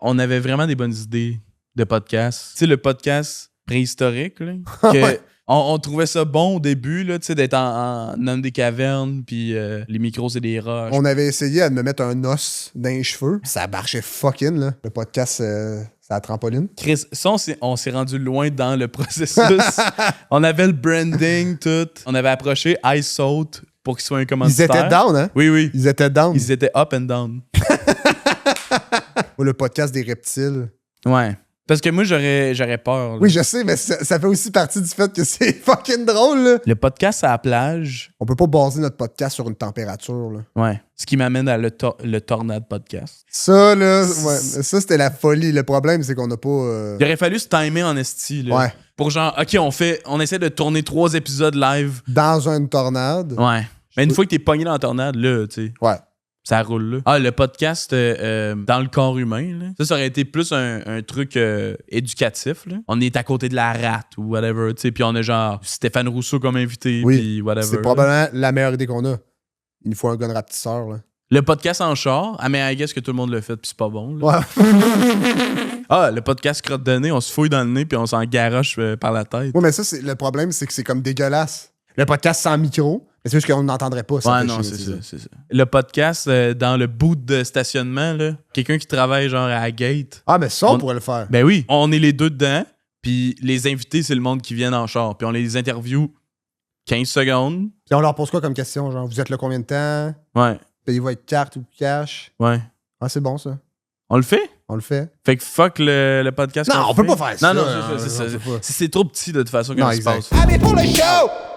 on avait vraiment des bonnes idées de podcast. Tu sais, le podcast préhistorique, là, que on trouvait ça bon au début, là, tu sais, d'être en dans des cavernes, puis les micros, c'est des roches. On avait essayé de me mettre un os dans les cheveux. Ça marchait fucking, là. Le podcast, c'est la trampoline. Chris, ça, on s'est rendu loin dans le processus. On avait le branding, tout. On avait approché iSalt pour qu'il soit un commanditaire. Ils étaient down, hein? Oui. Ils étaient down. Ils étaient up and down. Ou le podcast des reptiles. Ouais. Parce que moi, j'aurais peur. Là. Oui, je sais, mais ça fait aussi partie du fait que c'est fucking drôle, là. Le podcast à la plage. On peut pas baser notre podcast sur une température, là. Ouais. Ce qui m'amène à le Tornade Podcast. Ça, là, ouais, ça, c'était la folie. Le problème, c'est qu'on n'a pas... Il aurait fallu se timer en esti, là. Ouais. Pour genre, OK, on essaie de tourner 3 épisodes live. Dans une tornade. Ouais. Mais une fois que t'es pogné dans la tornade, là, tu sais. Ouais. Ça roule là. Ah, le podcast dans le corps humain, là. Ça aurait été plus un truc éducatif, là. On est à côté de la rate ou whatever, tu sais. Puis on a genre Stéphane Rousseau comme invité, Oui, puis whatever. c'est probablement la meilleure idée qu'on a. Il nous faut un gun rapetisseur, là. Le podcast en char, mais I guess que tout le monde l'a fait, puis c'est pas bon, là. Ouais. Ah, le podcast crotte de nez, on se fouille dans le nez, puis on s'en garoche par la tête. Ouais, mais ça, le problème, c'est que c'est comme dégueulasse. Le podcast sans micro, mais c'est juste qu'on n'entendrait pas. Ça Ouais, fait non, chier, c'est ça. Le podcast dans le boot de stationnement, là, quelqu'un qui travaille genre à la gate. Ah, mais ça, on pourrait le faire. Ben oui, on est les deux dedans, puis les invités, c'est le monde qui vient en char, puis on les interview 15 secondes. Puis on leur pose quoi comme question? Genre, vous êtes là combien de temps? Ouais, Payez-vous avec carte ou cash? ouais. Ah, c'est bon, ça. On le fait? On le fait. Fait que fuck le podcast. Non, qu'on on peut fait. pas faire ça. Non, On peut pas. c'est trop petit de toute façon Non, que ça se exact. passe. Allez pour le show!